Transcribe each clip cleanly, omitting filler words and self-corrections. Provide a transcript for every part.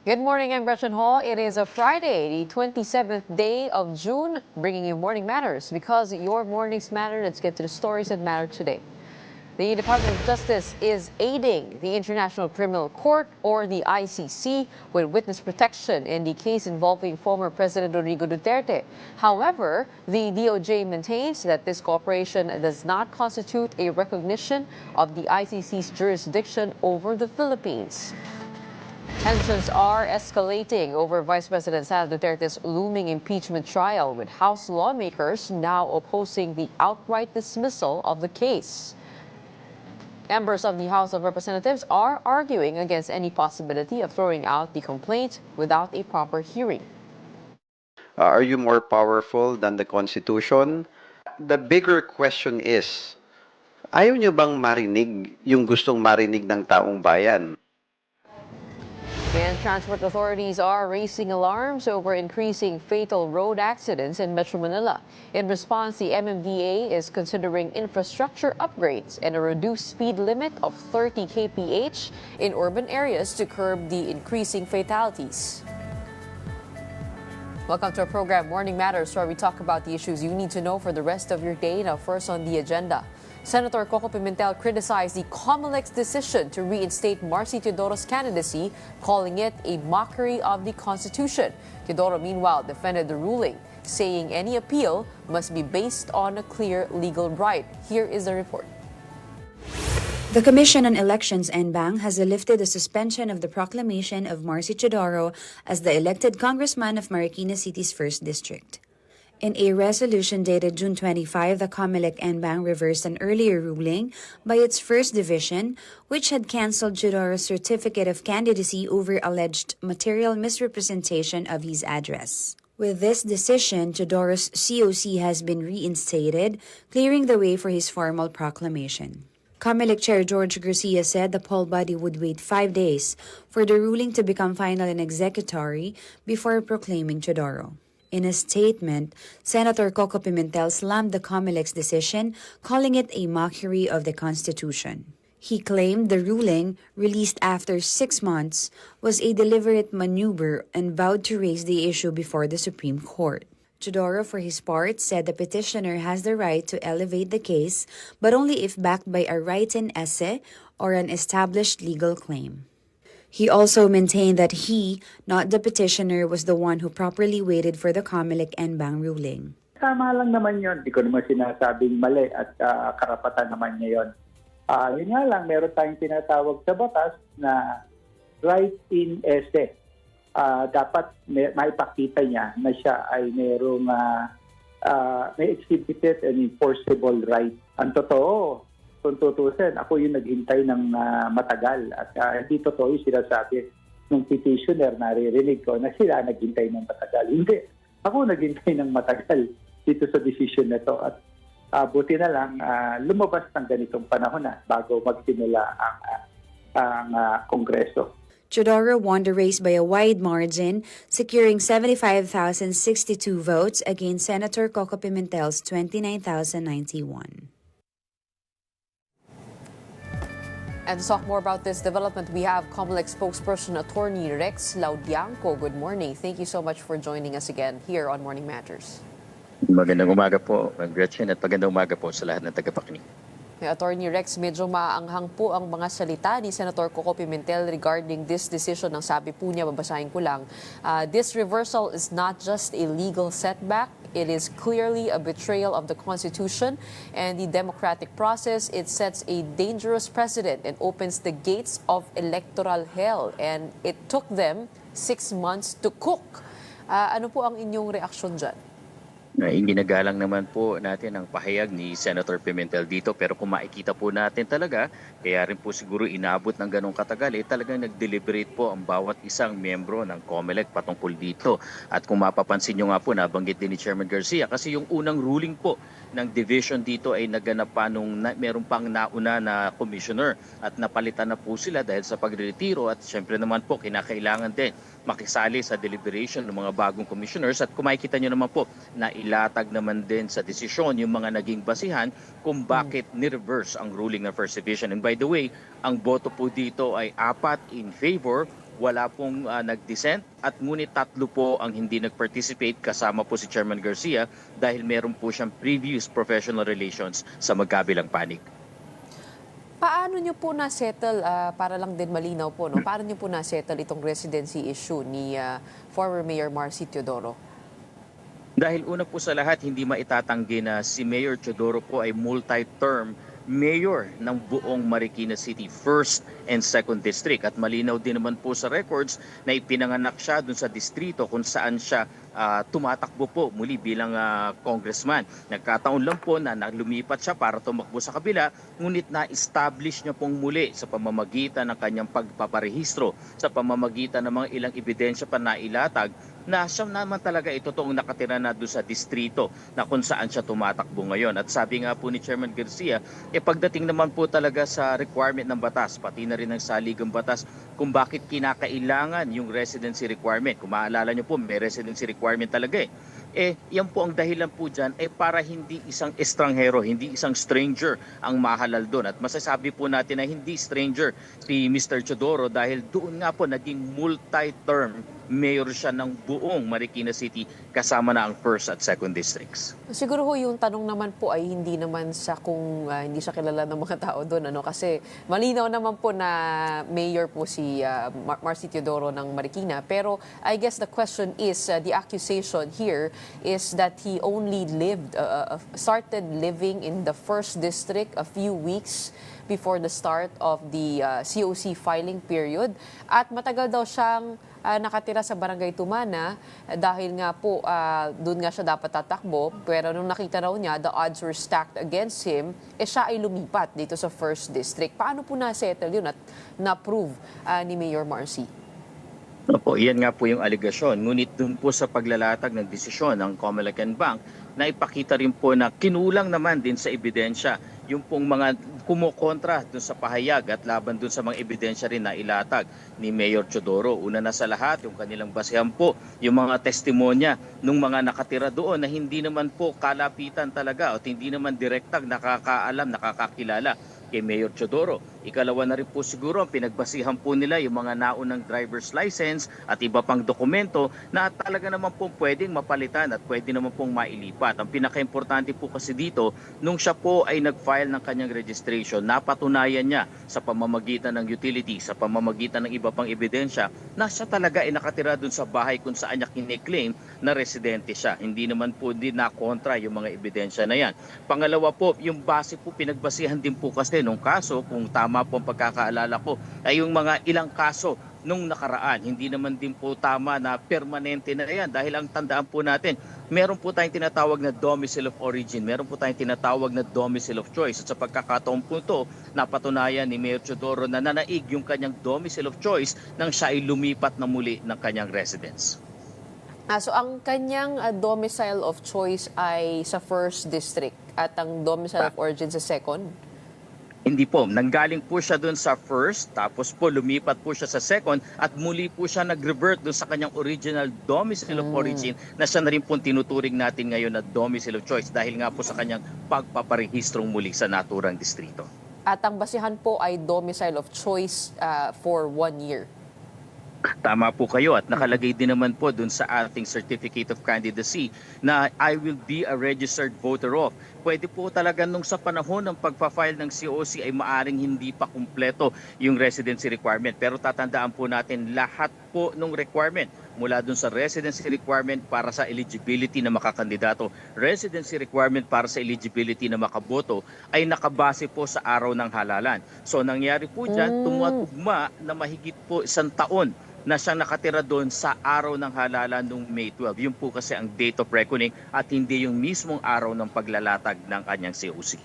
Good morning, I'm Gretchen Ho. It is a Friday, the 27th day of June, bringing you Morning Matters. Because your mornings matter, let's get to the stories that matter today. The Department of Justice is aiding the International Criminal Court, or the ICC, with witness protection in the case involving former President Rodrigo Duterte. However, the DOJ maintains that this cooperation does not constitute a recognition of the ICC's jurisdiction over the Philippines. Tensions are escalating over Vice President Sara Duterte's looming impeachment trial, with House lawmakers now opposing the outright dismissal of the case. Members of the House of Representatives are arguing against any possibility of throwing out the complaint without a proper hearing. Are you more powerful than the Constitution? The bigger question is, ayaw nyo bang marinig yung gustong marinig ng taong bayan? And transport authorities are raising alarms over increasing fatal road accidents in Metro Manila. In response, the MMDA is considering infrastructure upgrades and a reduced speed limit of 30 kph in urban areas to curb the increasing fatalities. Welcome to our program, Morning Matters, where we talk about the issues you need to know for the rest of your day. Now, first on the agenda, Senator Coco Pimentel criticized the COMELEC's decision to reinstate Marcy Teodoro's candidacy, calling it a mockery of the Constitution. Teodoro, meanwhile, defended the ruling, saying any appeal must be based on a clear legal right. Here is the report. The Commission on Elections, NBANG, has lifted the suspension of the proclamation of Marcy Teodoro as the elected congressman of Marikina City's 1st District. In a resolution dated June 25, the COMELEC-NBANG reversed an earlier ruling by its 1st Division, which had canceled Teodoro's certificate of candidacy over alleged material misrepresentation of his address. With this decision, Teodoro's COC has been reinstated, clearing the way for his formal proclamation. COMELEC Chair George Garcia said the poll body would wait 5 days for the ruling to become final and executory before proclaiming Teodoro. In a statement, Senator Coco Pimentel slammed the COMELEC's decision, calling it a mockery of the Constitution. He claimed the ruling, released after 6 months, was a deliberate maneuver and vowed to raise the issue before the Supreme Court. Teodoro, for his part, said the petitioner has the right to elevate the case, but only if backed by a written essay or an established legal claim. He also maintained that he, not the petitioner, was the one who properly waited for the COMELEC-NBANG ruling. Tama lang naman yun. Di ko naman sinasabing mali at karapatan naman niya yun. Yun nga lang, meron tayong tinatawag sa batas na right in esse. Dapat maipakita niya na siya ay may exhibited an enforceable right. Ang totoo, kung tutusin, ako yung naghintay ng matagal at hindi totoo yung sinasabi ng petitioner, naririnig ko na sila naghintay ng matagal. Hindi. Ako naghintay ng matagal dito sa decision na to at buti na lang lumabas ng ganitong panahon na bago magsimula ang Kongreso. Teodoro won the race by a wide margin, securing 75,062 votes against Senator Coco Pimentel's 29,091. And to talk more about this development, we have COMELEC spokesperson Attorney Rex Laudianco. Good morning. Thank you so much for joining us again here on Morning Matters. Magandang umaga po, Gretchen, at magandang umaga po sa lahat ng tagapakinig. Attorney Rex, medyo maanghang po ang mga salita ni Senator Coco Pimentel regarding this decision. Ang sabi po niya, babasahin ko lang, this reversal is not just a legal setback. It is clearly a betrayal of the Constitution and the democratic process. It sets a dangerous precedent and opens the gates of electoral hell. And it took them 6 months to cook. Ano po ang inyong reaksyon dyan? Ginagalang naman po natin ang pahayag ni Senator Pimentel dito, pero kung makikita po natin talaga, kaya rin po siguro inabot ng ganong katagal, talagang nag-deliberate po ang bawat isang miyembro ng COMELEC patungkol dito. At kung mapapansin nyo nga po, nabanggit din ni Chairman Garcia, kasi yung unang ruling po ng division dito ay naganap pa nung meron pang nauna na commissioner at napalitan na po sila dahil sa pagretiro at syempre naman po kinakailangan din makisali sa deliberation ng mga bagong commissioners at kung makikita nyo naman po na ilatag naman din sa desisyon yung mga naging basihan kung bakit ni-reverse ang ruling ng First Division. And by the way, ang boto po dito ay 4 in favor, wala pong nag-dissent at ngunit 3 po ang hindi nag-participate kasama po si Chairman Garcia dahil meron po siyang previous professional relations sa magkabilang panig. Paano nyo po na-settle, para lang din malinaw po, no? Paano nyo po na-settle itong residency issue ni former Mayor Marcy Teodoro? Dahil una po sa lahat, hindi maitatanggi na si Mayor Teodoro po ay multi-term mayor ng buong Marikina City, 1st and 2nd District. At malinaw din naman po sa records na ipinanganak siya dun sa distrito kung saan siya tumatakbo po muli bilang congressman. Nagkataon lang po na lumipat siya para tumakbo sa kabila, ngunit na-establish niya pong muli sa pamamagitan ng kanyang pagpaparehistro, sa pamamagitan ng mga ilang ebidensya pa na ilatag, na siya naman talaga ito toong nakatira na doon sa distrito na kung saan siya tumatakbo ngayon. At sabi nga po ni Chairman Garcia, pagdating naman po talaga sa requirement ng batas, pati na rin ng saligang batas, kung bakit kinakailangan yung residency requirement. Kung maalala nyo po, may residency requirement talaga yan po ang dahilan po dyan para hindi isang estranghero, hindi isang stranger ang mahalal doon. At masasabi po natin na hindi stranger si Mr. Teodoro dahil doon nga po naging multi-term mayor siya ng buong Marikina City kasama na ang 1st at 2nd districts. Siguro ho yung tanong naman po ay hindi naman sa kung hindi siya kilala ng mga tao doon, ano? Kasi malinaw naman po na mayor po si Marcy Teodoro ng Marikina. Pero I guess the question is, the accusation here is that he only started living in the 1st district a few weeks before the start of the COC filing period. At matagal daw siyang nakatira sa Barangay Tumana dahil nga po doon nga siya dapat tatakbo, pero nung nakita raw niya the odds were stacked against him, siya ay lumipat dito sa 1st District. Paano po na-settle yun at na-prove ni Mayor Marcy? Opo, iyan nga po yung aligasyon. Ngunit dun po sa paglalatag ng desisyon ng Comelec Bank, na ipakita rin po na kinulang naman din sa ebidensya yung pong mga kumukontra dun sa pahayag at laban dun sa mga ebidensya rin na ilatag ni Mayor Teodoro. Una na sa lahat, yung kanilang basehan po, yung mga testimonya ng mga nakatira doon na hindi naman po kalapitan talaga at hindi naman direktang nakakaalam, nakakakilala kay Mayor Teodoro. Ikalawa na rin po siguro ang pinagbasihan po nila yung mga naunang driver's license at iba pang dokumento na talaga naman pong pwedeng mapalitan at pwede naman pong mailipat. Ang pinaka-importante po kasi dito, nung siya po ay nag-file ng kanyang registration, napatunayan niya sa pamamagitan ng utility, sa pamamagitan ng iba pang ebidensya na siya talaga ay nakatira dun sa bahay kung saan niya kiniklaim na residente siya. Hindi naman po din na-kontra yung mga ebidensya na yan. Pangalawa po, yung base po pinagbasihan din po kasi nung kaso, kung tama po ang pagkakaalala ko, ay yung mga ilang kaso nung nakaraan. Hindi naman din po tama na permanente na yan dahil ang tandaan po natin, meron po tayong tinatawag na domicile of origin, meron po tayong tinatawag na domicile of choice. At sa pagkakataon po ito, napatunayan ni Mayor Teodoro na nanaig yung kanyang domicile of choice nang siya ay lumipat na muli ng kanyang residence. So ang kanyang domicile of choice ay sa 1st District at ang domicile of origin sa 2nd? Hindi po, nanggaling po siya doon sa 1st, tapos po lumipat po siya sa 2nd at muli po siya nag-revert doon sa kanyang original domicile of origin na siya na rin po tinuturing natin ngayon na domicile of choice dahil nga po sa kanyang pagpaparehistrong muli sa naturang distrito. At ang basihan po ay domicile of choice for 1 year. Tama po kayo at nakalagay din naman po dun sa ating Certificate of Candidacy na I will be a registered voter of. Pwede po talaga nung sa panahon ng pagpa-file ng COC ay maaring hindi pa kumpleto yung residency requirement. Pero tatandaan po natin lahat po ng requirement mula dun sa residency requirement para sa eligibility na makakandidato, residency requirement para sa eligibility na makaboto ay nakabase po sa araw ng halalan. So nangyari po dyan, tumatugma na mahigit po 1 taon na siyang nakatira doon sa araw ng halalan noong May 12. Yun po kasi ang date of reckoning at hindi yung mismong araw ng paglalatag ng kanyang COC.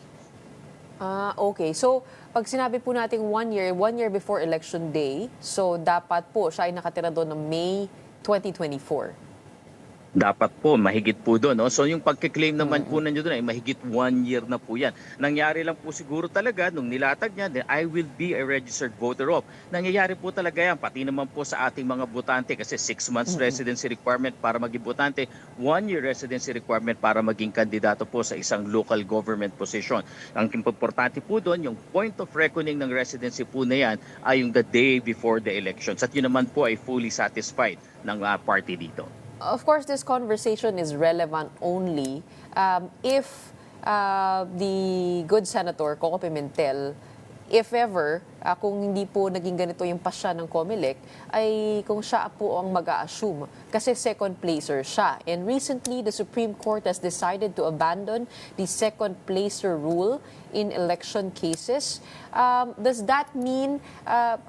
Okay. So, pag sinabi po natin 1 year before election day, so dapat po siya ay nakatira doon ng May 2024. Dapat po, mahigit po doon. No? So yung pagkiklaim naman po ninyo doon ay mahigit 1 year na po yan. Nangyari lang po siguro talaga nung nilatag niya, I will be a registered voter of. Nangyayari po talaga yan, pati naman po sa ating mga botante kasi 6 months residency requirement para maging botante, 1 year residency requirement para maging kandidato po sa isang local government position. Ang importante po doon, yung point of reckoning ng residency po na yan ay yung the day before the elections. At yun naman po ay fully satisfied ng party dito. Of course, this conversation is relevant only if the good Senator Coco Pimentel, if ever, kung hindi po naging ganito yung pasya ng COMELEC, ay kung siya po ang mag-a-assume. Kasi second placer siya. And recently, the Supreme Court has decided to abandon the second placer rule in election cases. Does that mean,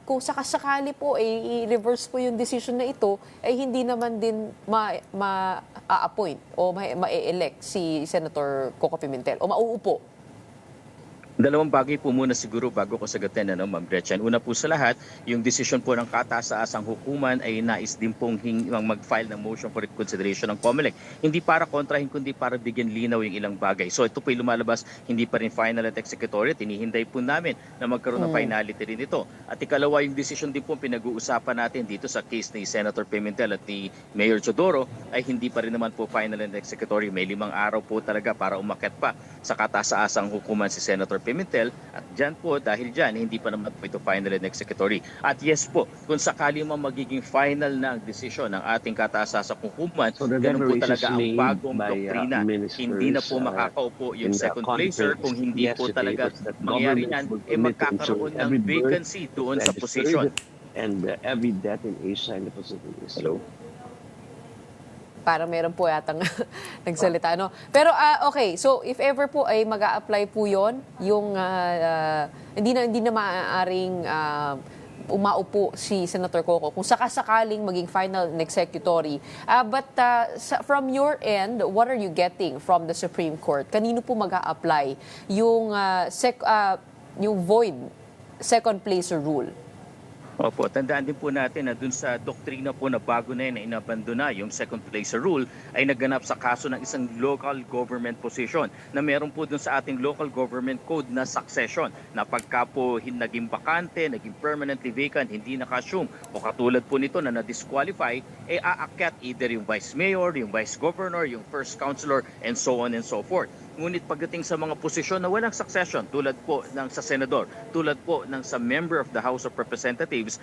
kung sakasakali po, i-reverse po yung decision na ito, ay hindi naman din ma-appoint o ma-elect si Senator Coco Pimentel o mauupo? Dalawang bagay po muna siguro bago ko sagutin, Ma'am Gretchen. Una po sa lahat, yung decision po ng kataas-taasang hukuman ay nais din pong mag-file ng motion for reconsideration ng COMELEC. Hindi para kontrahin, kundi para bigyan linaw yung ilang bagay. So ito po yung lumalabas, hindi pa rin final at executory. Tinihinday po namin na magkaroon ng finality rin ito. At ikalawa, yung decision din po pinag-uusapan natin dito sa case ni Senator Pimentel at ni Mayor Chodoro ay hindi pa rin naman po final and executory. May 5 araw po talaga para umakyat pa sa kataas-taasang hukuman si Senator Pimentel at dyan po, dahil dyan, hindi pa naman po ito final and executory. At yes po, kung sakali man magiging final na ang desisyon ng ating kataas-tasang hukuman, ganun po talaga ang bagong doktrina. Hindi na po makakaupo yung second placer kung hindi po talaga mangyari yan, magkakaroon ng vacancy doon sa posisyon. And every death in Asia in the Pacific is low. Parang meron po yatang nagsalita, no? Pero okay, so if ever po ay mag-a-apply po 'yon, yung hindi na maaaring umaupo si Senator Coco kung sakasakaling maging final and executory. But from your end, what are you getting from the Supreme Court? Kanino po mag-a-apply yung yung void second placer rule? Opo, tandaan din po natin na dun sa doktrina po na bago na yun na inabandona yung second placer rule ay naganap sa kaso ng isang local government position na meron po dun sa ating local government code na succession na pagka po naging bakante, naging permanently vacant, hindi naka-assume o katulad po nito na na-disqualify, aakyat either yung vice mayor, yung vice governor, yung first councilor, and so on and so forth. Ngunit pagdating sa mga posisyon na walang succession, tulad po ng sa senador, tulad po ng sa member of the House of Representatives,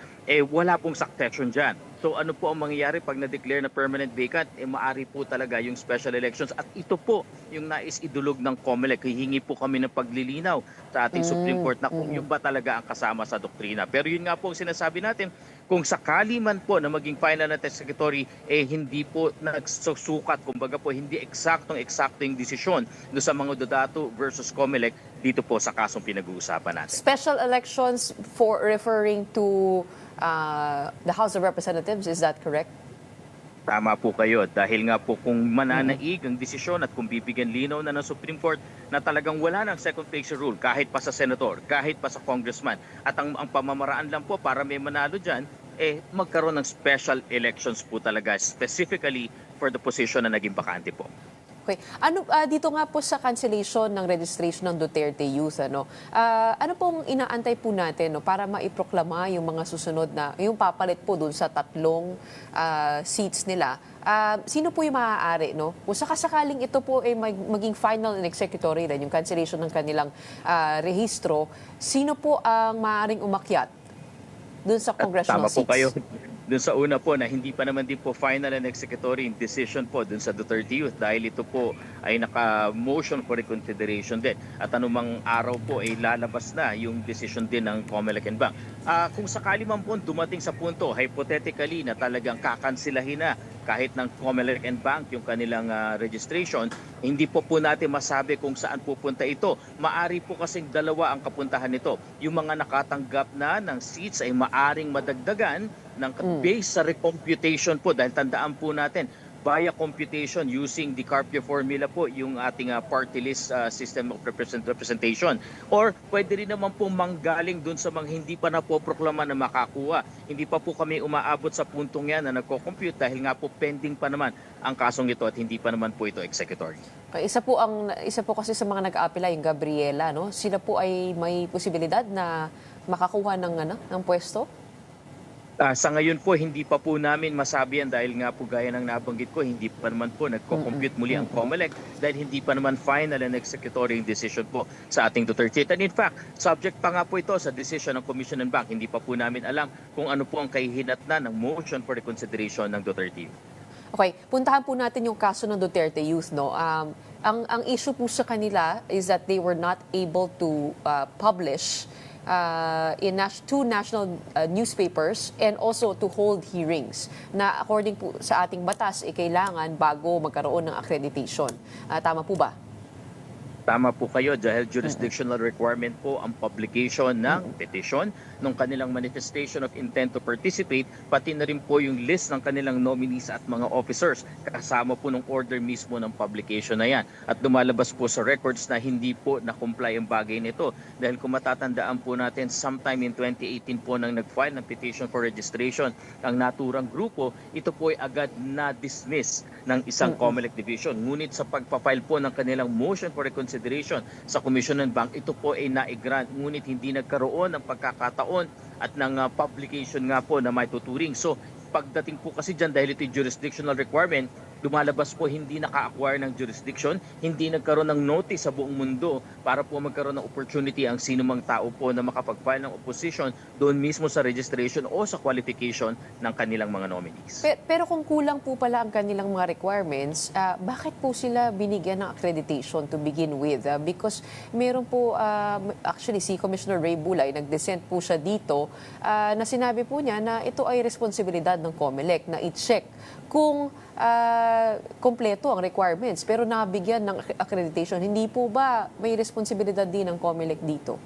wala pong succession dyan. So ano po ang mangyayari pag na-declare na permanent vacant? Maari po talaga yung special elections. At ito po yung nais idulog ng COMELEC. Hihingi po kami ng paglilinaw sa ating Supreme Court na kung yun ba talaga ang kasama sa doktrina. Pero yun nga po ang sinasabi natin, kung sakali man po na maging final at executory, hindi po nagsusukat, kumbaga po hindi eksaktong yung desisyon do sa mga Dodato versus COMELEC dito po sa kasong pinag-uusapan natin. Special elections for referring to the House of Representatives, is that correct? Tama po kayo dahil nga po kung mananaig ang desisyon at kung bibigyan linaw na ng Supreme Court na talagang wala ng second placer rule kahit pa sa senator, kahit pa sa congressman at ang pamamaraan lang po para may manalo dyan, magkaroon ng special elections po talaga specifically for the position na naging bakante po. Okay. Dito nga po sa cancellation ng registration ng Duterte Youth, ano pong inaantay po natin, no, para maiproklama yung mga susunod na, yung papalit po dun sa 3 seats nila? Sino po yung maaari, no? Kung sakasakaling ito po ay maging final and executory rin, yung cancellation ng kanilang rehistro, sino po ang maaaring umakyat dun sa congressional seats? Tama po kayo. Doon sa una po na hindi pa naman din po final and executory decision po doon sa Duterte Youth dahil ito po ay naka-motion for reconsideration din. At anumang araw po ay lalabas na yung decision din ng COMELEC and Bank. Kung sakali man po dumating sa punto, hypothetically na talagang kakansilahin na kahit ng COMELEC and Bank yung kanilang registration, hindi po natin masabi kung saan pupunta ito. Maari po kasing dalawa ang kapuntahan nito. Yung mga nakatanggap na ng seats ay maaring madagdagan ng base sa recomputation po dahil tandaan po natin via computation using the Carpio formula po yung ating party list system of representation. Or pwede rin naman po manggaling dun sa mga hindi pa napoproklama na makakuha. Hindi pa po kami umaabot sa puntong yan na nagko-compute dahil nga po pending pa naman ang kasong ito at hindi pa naman po ito executory. Isa po kasi sa mga nag-aapila yung Gabriela, no? Sila po ay may posibilidad na makakuha ng pwesto? Sa ngayon po, hindi pa po namin masabi yan dahil nga po gaya ng nabanggit ko, hindi pa naman po nagko-compute muli ang COMELEC dahil hindi pa naman final and executory decision po sa ating Duterte. And in fact, subject pa nga po ito sa decision ng Commission and Bank. Hindi pa po namin alam kung ano po ang kahihinatnan ng motion for reconsideration ng Duterte. Okay, puntahan po natin yung kaso ng Duterte Youth, no? Ang issue po sa kanila is that they were not able to publish in two national newspapers and also to hold hearings na according po sa ating batas kailangan bago magkaroon ng accreditation. Tama po ba? Tama po kayo dahil jurisdictional requirement po ang publication ng petition, ng kanilang manifestation of intent to participate, pati na rin po yung list ng kanilang nominees at mga officers kasama po ng order mismo ng publication na yan. At lumalabas po sa records na hindi po na-comply ang bagay nito dahil kung matatandaan po natin sometime in 2018 po nang nag-file ng petition for registration ang naturang grupo, ito po ay agad na-dismiss ng isang COMELEC division. Ngunit sa pagpa-file po ng kanilang motion for reconsideration sa Commission and Bank, ito po ay na-grant ngunit hindi nagkaroon ng pagkakataon at ng publication nga po na may tuturing. So pagdating po kasi dyan dahil ito jurisdictional requirement, lumalabas po hindi naka-acquire ng jurisdiction, hindi nagkaroon ng notice sa buong mundo para po magkaroon ng opportunity ang sino mang tao po na makapag-file ng opposition doon mismo sa registration o sa qualification ng kanilang mga nominees. Pero kung kulang po pala ang kanilang mga requirements, bakit po sila binigyan ng accreditation to begin with? Because meron po, actually si Commissioner Ray Bulay, nag-dissent po siya dito, na sinabi po niya na ito ay responsibilidad ng COMELEC na i-check kung kompleto ang requirements pero nabigyan ng accreditation. Hindi po ba may responsibilidad din ng COMELEC dito?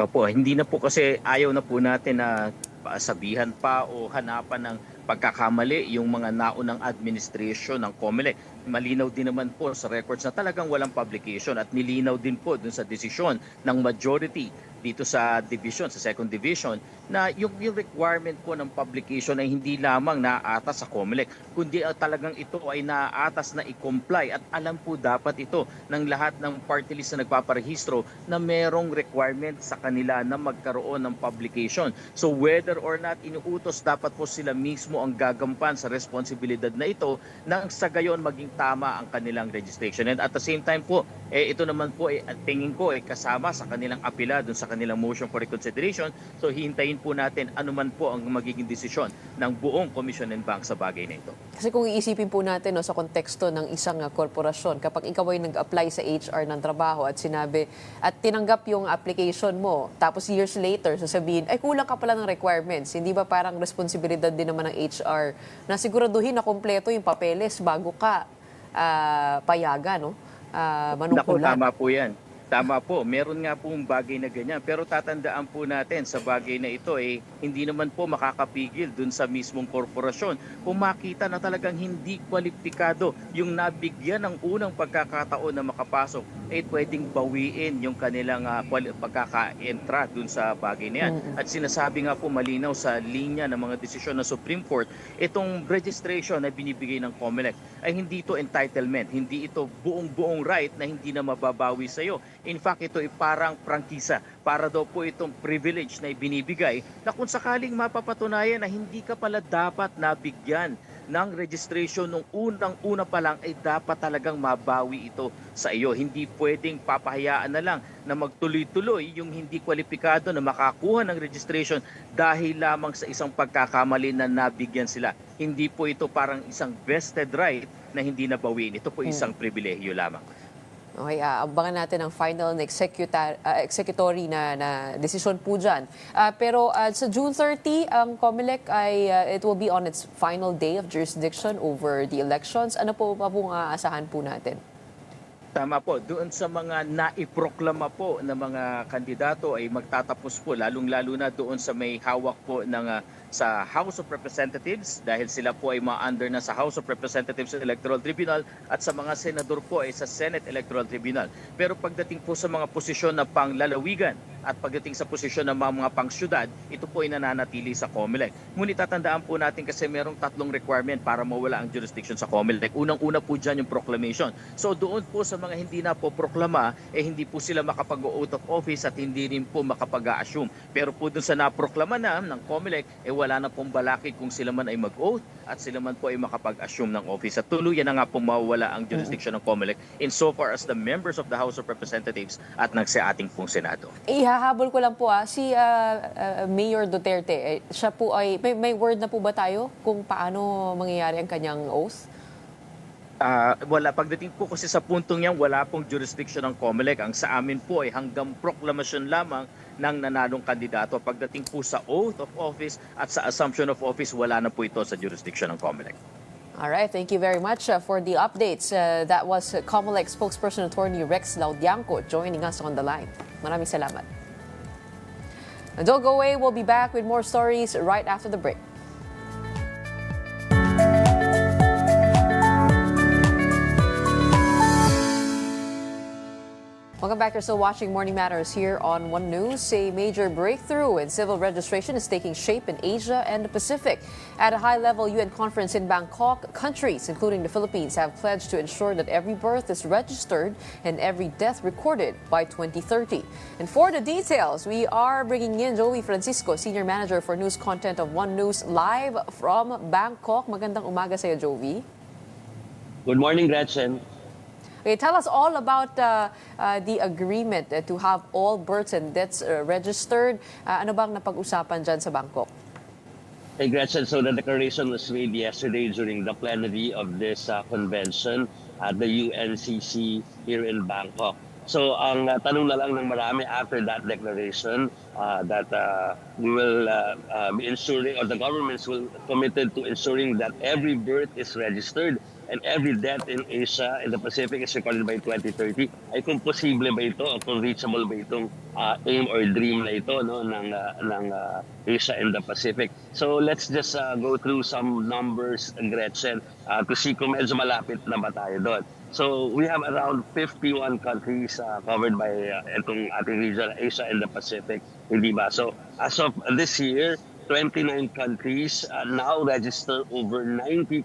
Opo, hindi na po kasi ayaw na po natin na sabihan pa o hanapan ng pagkakamali yung mga naunang administration ng COMELEC. Malinaw din naman po sa records na talagang walang publication at nilinaw din po dun sa desisyon ng majority dito sa division, sa second division, na yung requirement po ng publication ay hindi lamang naaatas sa COMELEC, kundi talagang ito ay naaatas na i-comply at alam po dapat ito ng lahat ng party list na nagpaparehistro na merong requirement sa kanila na magkaroon ng publication. So whether or not inuutos, dapat po sila mismo ang gagampan sa responsibilidad na ito nang sa gayon maging tama ang kanilang registration. And at the same time po, ito naman po tingin ko kasama sa kanilang apela dun sa kanilang motion for reconsideration. So hihintayin po natin anuman po ang magiging desisyon ng buong Commission and Bank sa bagay na ito. Kasi kung iisipin po natin sa konteksto ng isang korporasyon, kapag ikaw ay nag-apply sa HR ng trabaho at sinabi at tinanggap yung application mo, tapos years later sasabihin, ay kulang ka pala ng requirements. Hindi ba parang responsibilidad din naman ng HR na siguraduhin na kompleto yung papeles bago ka payagan, no? Manungkulan. Naku, tama po yan. Tama po, meron nga pong bagay na ganyan. Pero tatandaan po natin sa bagay na ito hindi naman po makakapigil dun sa mismong korporasyon. Kung makita na talagang hindi kwalipikado yung nabigyan ng unang pagkakataon na makapasok, pwedeng bawiin yung kanilang pagkaka-entra dun sa bagay na yan. At sinasabi nga po malinaw sa linya ng mga desisyon ng Supreme Court, itong registration na binibigay ng COMELEC ay hindi ito entitlement, hindi ito buong-buong right na hindi na mababawi sa iyo. In fact, ito ay parang prangkisa. Para daw po itong privilege na ibinibigay na kung sakaling mapapatunayan na hindi ka pala dapat nabigyan ng registration nung unang-una pa lang, dapat talagang mabawi ito sa iyo. Hindi pwedeng papahayaan na lang na magtuloy-tuloy yung hindi kwalipikado na makakuha ng registration dahil lamang sa isang pagkakamali na nabigyan sila. Hindi po ito parang isang vested right na hindi nabawiin. Ito po isang pribilehyo lamang. Okay, abangan natin ang final na executory na desisyon po dyan. Pero sa June 30, ang COMELEC it will be on its final day of jurisdiction over the elections. Ano po pa pong aasahan po natin? Tama po, doon sa mga naiproklama po ng mga kandidato ay magtatapos po lalong-lalo na doon sa may hawak po ng sa House of Representatives dahil sila po ay ma-under na sa House of Representatives Electoral Tribunal at sa mga senador po ay sa Senate Electoral Tribunal. Pero pagdating po sa mga posisyon na panglalawigan at pagdating sa posisyon ng mga pangsyudad, ito po ay nananatili sa COMELEC. Ngunit tatandaan po natin kasi merong tatlong requirement para mawala ang jurisdiction sa COMELEC. Unang-una po dyan yung proclamation. So doon po sa mga hindi na po proklama, hindi po sila makapag-oath of office at hindi rin po makapag-assume. Pero po doon sa naproklama na ng COMELEC, wala na pong balakid kung sila man ay mag-oath at sila man po ay makapag-assume ng office. At tuluyan na nga pong mawala ang jurisdiction ng COMELEC insofar as the members of the House of Representatives at sa ating pong Senado. Ihahabol ko lang po si Mayor Duterte, siya po ay, may word na po ba tayo kung paano mangyayari ang kanyang oath? Wala. Pagdating po kasi sa puntong yan, wala pong jurisdiction ng COMELEC. Ang sa amin po ay hanggang proklamasyon lamang ng nanalong kandidato. Pagdating po sa oath of office at sa assumption of office, wala na po ito sa jurisdiction ng COMELEC. All right, thank you very much for the updates. That was COMELEC spokesperson attorney Rex Laudianco joining us on the line. Maraming salamat. Don't go away. We'll be back with more stories right after the break. Welcome back. You're still watching Morning Matters here on One News. A major breakthrough in civil registration is taking shape in Asia and the Pacific. At a high-level UN conference in Bangkok, countries, including the Philippines, have pledged to ensure that every birth is registered and every death recorded by 2030. And for the details, we are bringing in Joey Francisco, Senior Manager for News Content of One News, live from Bangkok. Magandang umaga sa'yo, Joey. Good morning, Gretchen. Okay, tell us all about the agreement to have all births and deaths registered. Ano bang napag-usapan dyan sa Bangkok? Hey, Gretchen, so the declaration was made yesterday during the plenary of this convention at the UNCC here in Bangkok. So ang tanong na lang ng marami after that declaration that we will be ensuring, or the governments will committed to ensuring that every birth is registered and every death in Asia and the Pacific is recorded by 2030. Ay kung posible ba ito o kung reachable ba itong aim or dream na ito ng Asia and the Pacific. So let's just go through some numbers, Gretchen, to see kung medyo malapit na ba tayo doon. So we have around 51 countries covered by itong ating region, Asia and the Pacific, hindi ba? So as of this year, 29 countries now register over 90%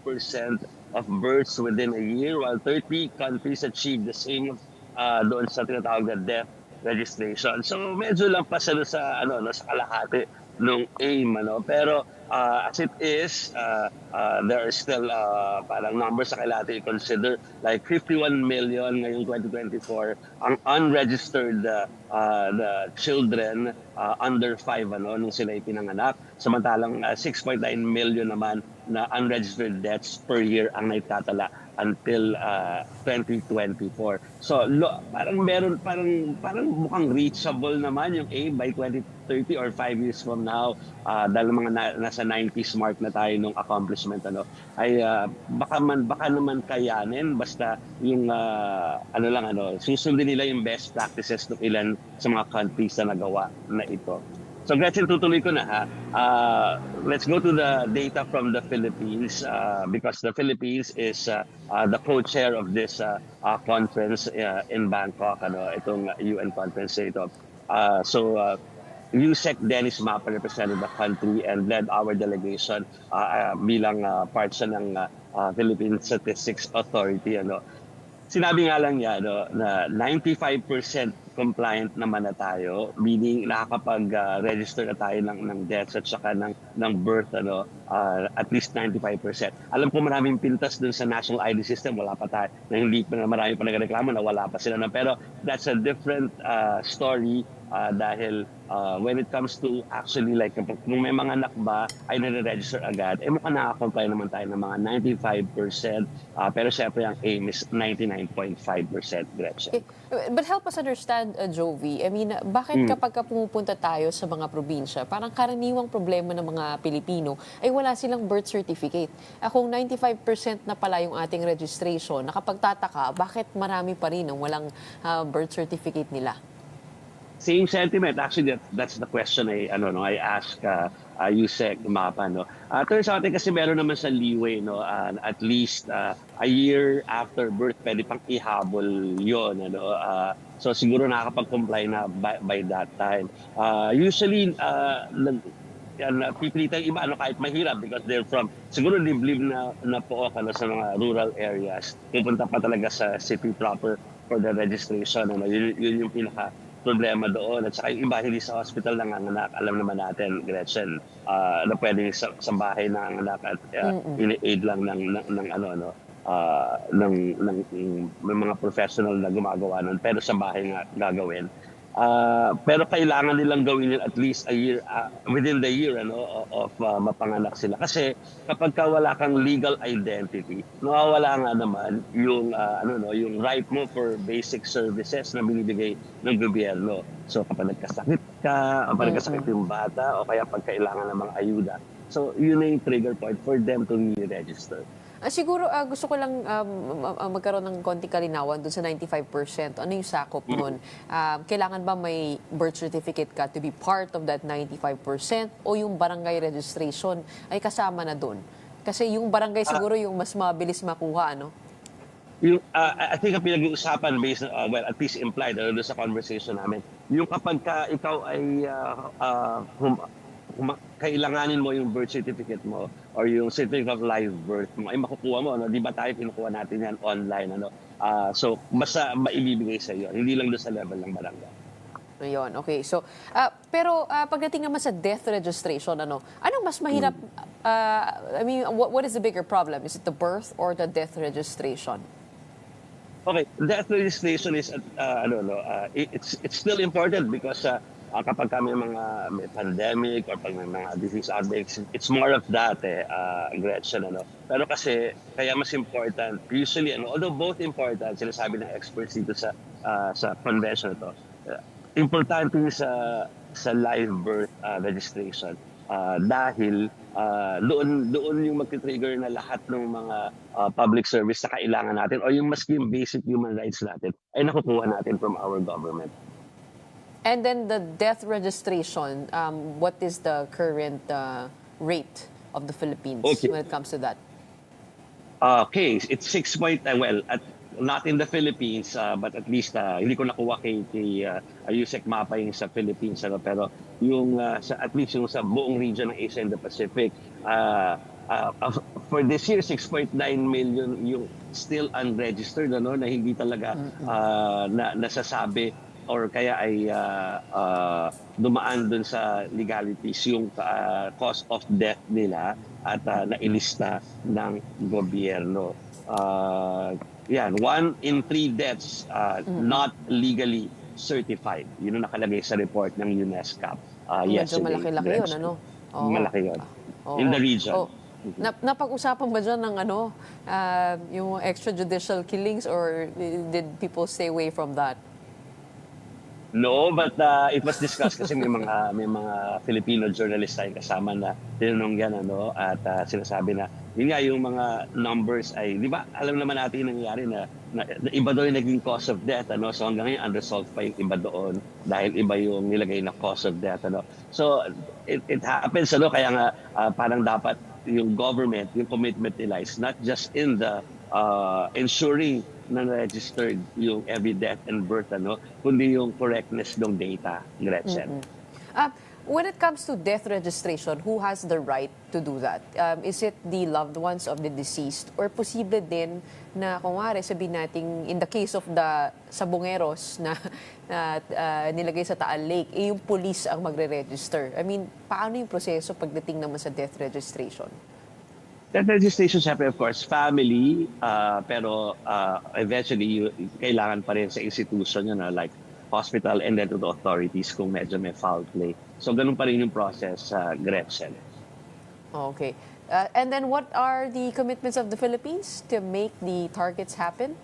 of births within a year, while 30 countries achieve the same doon sa tinatawag na death registration. So medyo lang pa sila sa sa kalahati ng aim, pero as it is, there are still parang numbers na kailangan i-consider, like 51 million ngayong 2024 ang unregistered the children under 5 nung sila ipinanganak, samantalang 6.9 million naman na unregistered deaths per year ang naitatala until 2024. So parang mukhang reachable naman yung aim by 2030 or 5 years from now, dahil mga nasa 90s mark na tayo nung accomplishment ay baka naman kayanin basta yung susundin nila yung best practices ng ilan sa mga countries na nagawa na ito. So Gretchen, tutuloy ko na let's go to the data from the Philippines because the Philippines is the co-chair of this conference in Bangkok, itong UN conference ito. USEC Dennis Mapa represented the country and led our delegation bilang part siya ng Philippine Statistics Authority. Sinabi nga lang niya na 95% compliant naman na tayo, meaning nakakapag-register na tayo ng deaths at saka ng birth, at least 95%. Alam ko maraming pintas dun sa national ID system, wala pa tayo, na hindi pa marami pa nagreklamo na wala pa sila pero that's a different story Dahil when it comes to actually like kung may mga anak ba ay nare-register agad, mukhang nakakomply naman tayo ng mga 95%. Pero syempre ang aim is 99.5%, Gretchen. Okay. But help us understand, Jovi. I mean, bakit kapag ka pumupunta tayo sa mga probinsya, parang karaniwang problema ng mga Pilipino ay wala silang birth certificate. Kung 95% na pala yung ating registration, nakapagtataka, bakit marami pa rin ang walang birth certificate nila? Same sentiment. Actually, that's the question I ask Yusek Mapa. No? Turns out kasi meron naman sa leeway, no? At least a year after birth, pwede pang ihabol yon. Ano? So siguro nakakapag-comply na by that time. Usually, pipilitan iba kahit mahirap because they're from siguro live na po sa mga rural areas, pupunta pa talaga sa city proper for the registration. Yun yung pinaka problema doon. At saka yung iba hindi sa hospital nanganganak, alam naman natin, Gretchen, na pwede sa bahay nanganganak at ini-aid lang ng mga professional na gumagawa nun, pero sa bahay nga gagawin. Pero kailangan nilang gawin yun at least a year, within the year of mapanganak sila. Kasi kapag wala kang legal identity, nawawala nga naman yung yung right mo for basic services na binibigay ng gobyerno. So kapag nagkasakit ka, kapag nagkasakit yung bata, o kaya pag kailangan ng mga ayuda. So yun na yung trigger point for them to re-register. Siguro gusto ko lang magkaroon ng konting kalinawan dun sa 95%. Ano yung sakop nun? Kailangan ba may birth certificate ka to be part of that 95% o yung barangay registration ay kasama na dun? Kasi yung barangay siguro yung mas mabilis makuha, ano? Yung, I think ang pinag-uusapan based, well, at least implied doon sa conversation namin, yung kapag ikaw ay kailanganin mo yung birth certificate mo or yung certificate of live birth mo, ay makukuha mo. Di ba tayo kinukuha natin yan online? So, basta maibibigay sa iyo. Hindi lang doon sa level ng barangay. Ayun, okay. So, pero pagdating naman sa death registration, anong mas mahirap? I mean, what is the bigger problem? Is it the birth or the death registration? Okay, death registration is it's still important because kapag may pandemic or pag may mga disease outbreaks, it's more of that Gretchen. Pero kasi kaya mas important usually although both important, sinasabi ng experts dito sa convention ito, importante sa live birth registration dahil doon yung magti-trigger na lahat ng mga public service na kailangan natin o yung maski yung basic human rights natin ay nakukuha natin from our government. And then the death registration, what is the current rate of the Philippines when it comes to that? Okay, it's 6 point, not in the Philippines, but at least hindi ko nakuha kay Yusek Mapa yung sa Philippines, pero yung at least yung sa buong region ng Asia and the Pacific, for this year, 6.9 million yung still unregistered, na hindi talaga nasasabi or kaya ay dumaan dun sa legalities yung cause of death nila at nailista ng gobyerno. Yan, 1 in 3 deaths not legally certified. Yun ang nakalagay sa report ng UNESCO yesterday. Medyo malaki-laki yun, ano? Oo. Malaki yun. In the region. Napag-usapan ba dyan ng yung extrajudicial killings or did people stay away from that? No, but it was discussed kasi may mga Filipino journalists tayong kasama na tinanong yan at sinasabi na yun nga yung mga numbers ay di ba alam naman natin yung nangyari na iba doon yung naging cause of death so hanggang ngayon unresolved pa yung iba doon dahil iba yung nilagay na cause of death so it happens kaya nga parang dapat yung government yung commitment nila is not just in the ensuring na registered yung every death and birth kundi yung correctness ng data, Gretchen. When it comes to death registration, who has the right to do that? Is it the loved ones of the deceased or posible din na kunwari sabihin natin in the case of the sabongeros na nilagay sa Taal Lake, yung police ang magre-register? I mean, paano yung proseso pagdating naman sa death registration? That registration, syempre, of course, family, pero eventually, kailangan pa rin sa institution yun, like hospital and then to the authorities kung medyo may foul play. So ganun pa rin yung process sa Gretchen. Okay. And then what are the commitments of the Philippines to make the targets happen?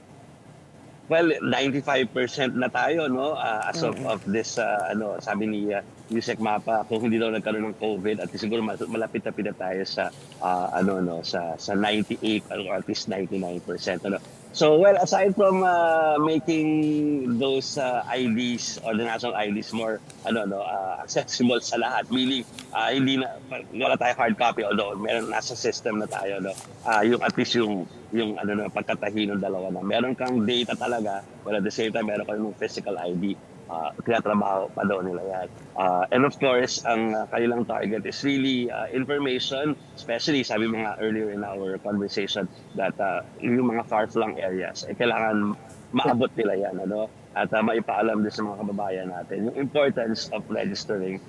Well, 95% na tayo, no? As of this, sabi ni Yusek Mapa, kung hindi daw nagkaroon ng COVID, at siguro malapit-lapit na tayo sa, sa 98 or at least 99%. Ano? So, well, aside from making those IDs or the national IDs more, accessible sa lahat, meaning wala tayo hard copy, although meron nasa system na tayo, no? Yung at least yung pagkatahi ng dalawa na meron kang data talaga, but at the same time meron kang physical ID. Tinatrabaho pa daw nila yan. And of course, ang kanilang target is really information, especially sabi mo nga earlier in our conversation that yung mga far-flung areas, kailangan maabot nila yan, at maipaalam din sa mga kababayan natin yung importance of registering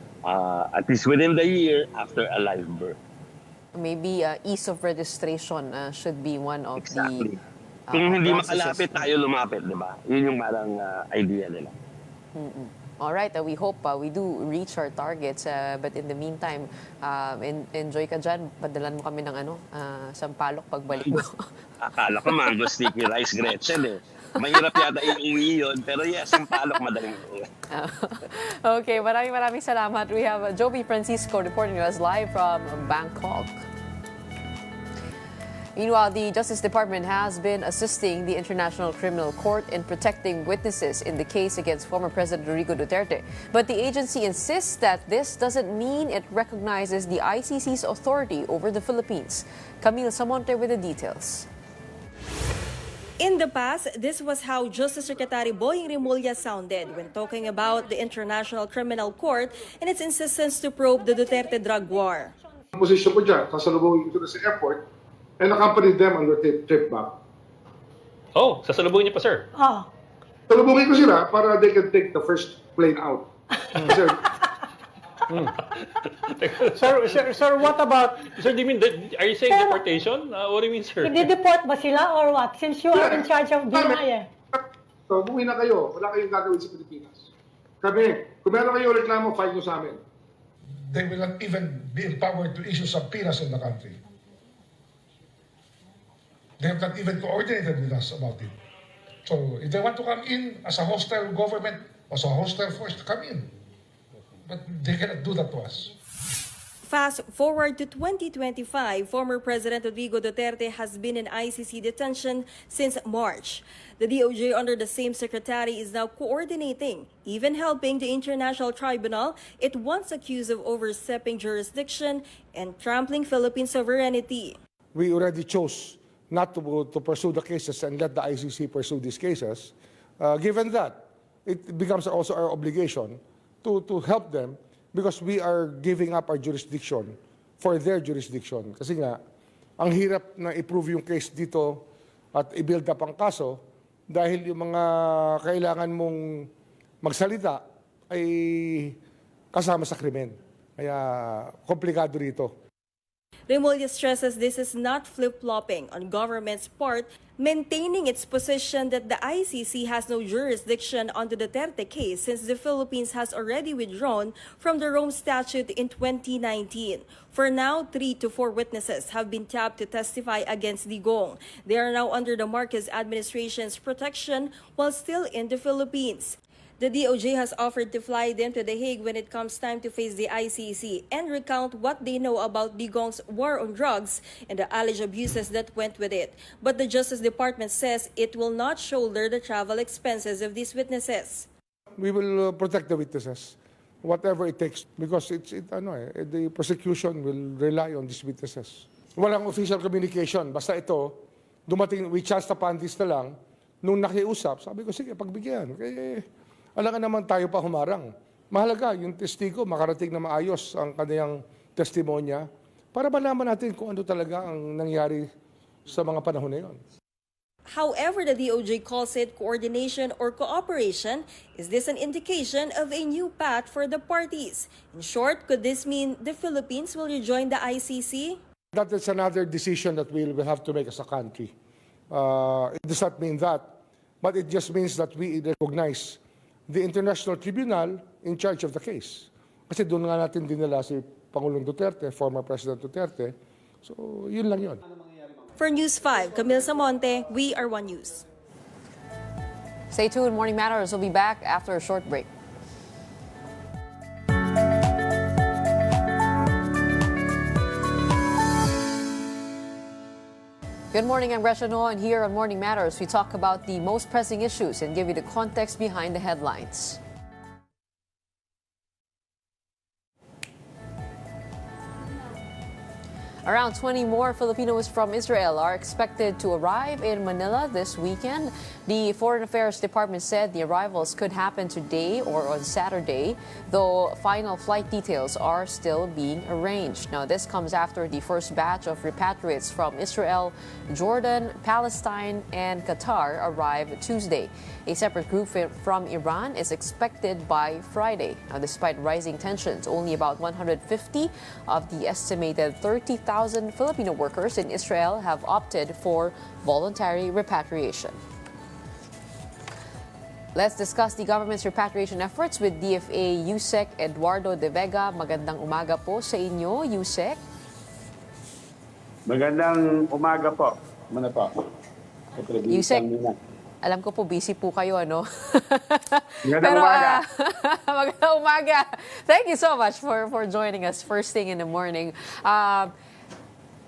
at least within the year after a live birth. Maybe ease of registration should be one of Exactly. the Kung hindi processes. makalapit, tayo lumapit, di ba? Yun yung parang idea nila. All right, we hope we do reach our targets. But in the meantime, enjoy ka dyan. Padalan mo kami ng sampalok pagbalik mo. Akala ko mango sticky rice, Gretchen eh. Mahirap yata iuwi yun, pero yes, sampalok madaling uwi. Okay, maraming salamat. We have Joby Francisco reporting to us live from Bangkok. Meanwhile, the Justice Department has been assisting the International Criminal Court in protecting witnesses in the case against former President Rodrigo Duterte. But the agency insists that this doesn't mean it recognizes the ICC's authority over the Philippines. Camille Samonte with the details. In the past, this was how Justice Secretary Boying Rimulya sounded when talking about the International Criminal Court and its insistence to probe the Duterte drug war. Posisyon ko dyan, sasalubungin ko sa airport and accompany them on their trip back. Oh, sasalubungin niyo pa, sir? Salubungin ko sila para they can take the first plane out. Sir, Sir, what about, sir, do you mean, are you saying deportation? What do you mean, sir? I-deport ba sila or what? Since you are in charge of BNI. so, buwi na kayo. Wala kayong gagawin sa Pilipinas. Kami, kung meron kayong reklamo, file nyo sa amin. They will not even be empowered to issue subpoenas in the country. They have not even coordinated with us about it. So, if they want to come in as a hostile government, as a hostile force, to come in. But they cannot do that to us. Fast forward to 2025, former President Rodrigo Duterte has been in ICC detention since March. The DOJ under the same secretary is now coordinating, even helping the International Tribunal it once accused of overstepping jurisdiction and trampling Philippine sovereignty. We already chose not to pursue the cases and let the ICC pursue these cases. Given that, it becomes also our obligation to help them because we are giving up our jurisdiction for their jurisdiction. Kasi nga, ang hirap na i-prove yung case dito at i-build up ang kaso dahil yung mga kailangan mong magsalita ay kasama sa krimen. Kaya komplikado rito. Remulla stresses this is not flip-flopping on government's part, maintaining its position that the ICC has no jurisdiction on the Duterte case since the Philippines has already withdrawn from the Rome Statute in 2019. For now, 3 to 4 witnesses have been tapped to testify against Digong. They are now under the Marcos administration's protection while still in the Philippines. The DOJ has offered to fly them to The Hague when it comes time to face the ICC and recount what they know about Digong's war on drugs and the alleged abuses that went with it. But the Justice Department says it will not shoulder the travel expenses of these witnesses. We will protect the witnesses, whatever it takes, because the prosecution will rely on these witnesses. Walang official communication. Basta ito, dumating, we chanced upon this na lang, nung nakiusap, sabi ko, sige, pagbigyan. Alangan naman tayo pa humarang. Mahalaga, yung testigo, makarating na maayos ang kanyang testimonya para malaman natin kung ano talaga ang nangyari sa mga panahon na yun. However, the DOJ calls it coordination or cooperation. Is this an indication of a new path for the parties? In short, could this mean the Philippines will rejoin the ICC? That is another decision that we will have to make as a country. It does not mean that, but it just means that we recognize the international tribunal in charge of the case. Kasi doon nga natin dinala si Pangulong Duterte, former President Duterte. So, yun lang yun. For News 5, Camille Samonte, We Are One News. Stay tuned. Morning Matters will be back after a short break. Good morning, I'm Gretchen Ho, and here on Morning Matters, we talk about the most pressing issues and give you the context behind the headlines. Around 20 more Filipinos from Israel are expected to arrive in Manila this weekend. The Foreign Affairs Department said the arrivals could happen today or on Saturday, though final flight details are still being arranged. Now, this comes after the first batch of repatriates from Israel, Jordan, Palestine, and Qatar arrived Tuesday. A separate group from Iran is expected by Friday. Now, despite rising tensions, only about 150 of the estimated 30,000 Filipino workers in Israel have opted for voluntary repatriation. Let's discuss the government's repatriation efforts with DFA USEC Eduardo De Vega. Magandang umaga po sa inyo, USEC. Magandang umaga po. Muna po. USEC, alam ko po busy po kayo, ano? Magandang umaga. Magandang umaga. Thank you so much for joining us first thing in the morning.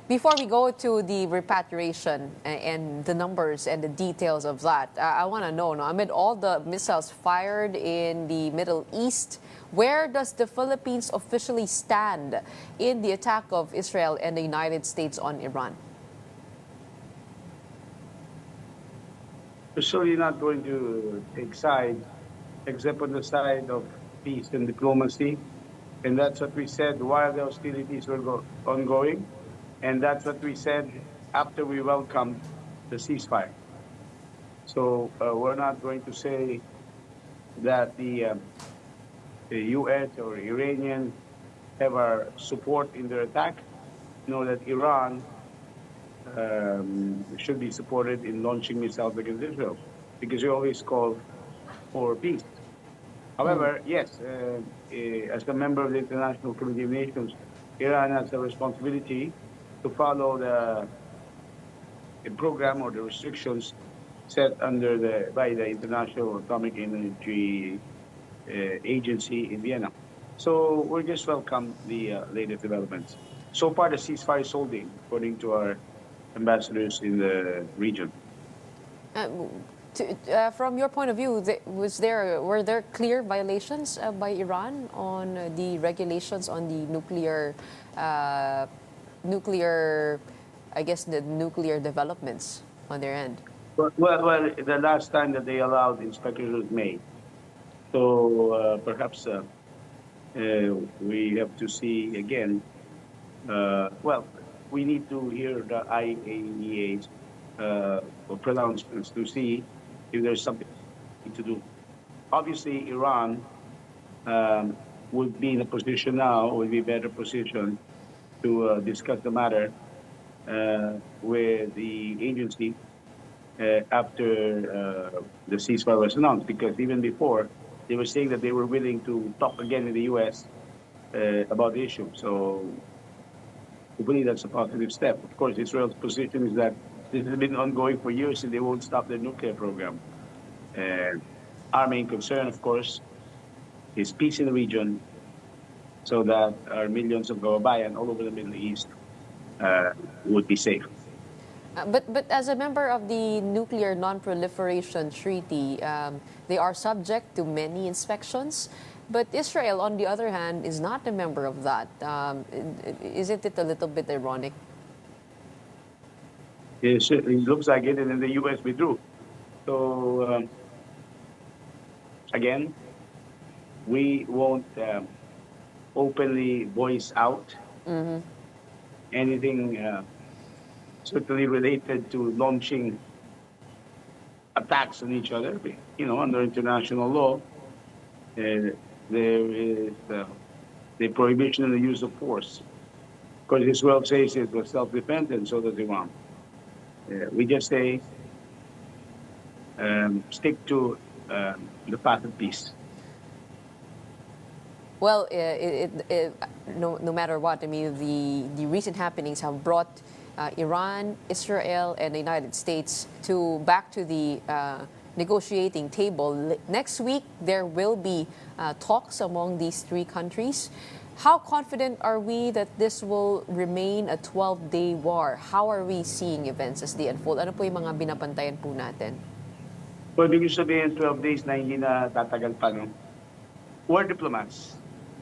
Before we go to the repatriation and the numbers and the details of that, I want to know, amid all the missiles fired in the Middle East, where does the Philippines officially stand in the attack of Israel and the United States on Iran? We're surely not going to take sides, except on the side of peace and diplomacy. And that's what we said while the hostilities were ongoing. And that's what we said after we welcomed the ceasefire. So we're not going to say that the U.S. or Iranians have our support in their attack. Know that Iran should be supported in launching missiles against Israel, because we always call for peace. However, yes, as a member of the International Committee of Nations, Iran has a responsibility to follow the program or the restrictions set by the International Atomic Energy Agency in Vienna. So we just welcome the latest developments. So far, the ceasefire is holding, according to our ambassadors in the region. From your point of view, were there clear violations by Iran on the regulations on the nuclear, I guess, the nuclear developments on their end? Well, the last time that they allowed inspectors was May. So perhaps we have to see again. We need to hear the IAEA's pronouncements to see if there's something to do. Obviously, Iran would be in a position now, would be better positioned to discuss the matter with the agency after the ceasefire was announced, because even before, they were saying that they were willing to talk again in the U.S. About the issue. So hopefully that's a positive step. Of course, Israel's position is that this has been ongoing for years and they won't stop their nuclear program. Our main concern, of course, is peace in the region, so that our millions of kababayan all over the Middle East would be safe. But as a member of the Nuclear Non-Proliferation Treaty, they are subject to many inspections. But Israel, on the other hand, is not a member of that. Isn't it a little bit ironic? It looks like it, and in the U.S. withdrew. So, again, we won't openly voice out anything certainly related to launching attacks on each other. Under international law, there is the prohibition of the use of force. Of course, Israel says it was self-defense, and so does Iran. We just say stick to the path of peace. Well, no matter what, I mean, the recent happenings have brought Iran, Israel, and the United States back to the negotiating table. Next week, there will be talks among these three countries. How confident are we that this will remain a 12-day war? How are we seeing events as they unfold? Ano po yung mga binabantayan po natin? Well, ibig sabihin 12 days na hindi na tatagal pa, no? We're diplomats,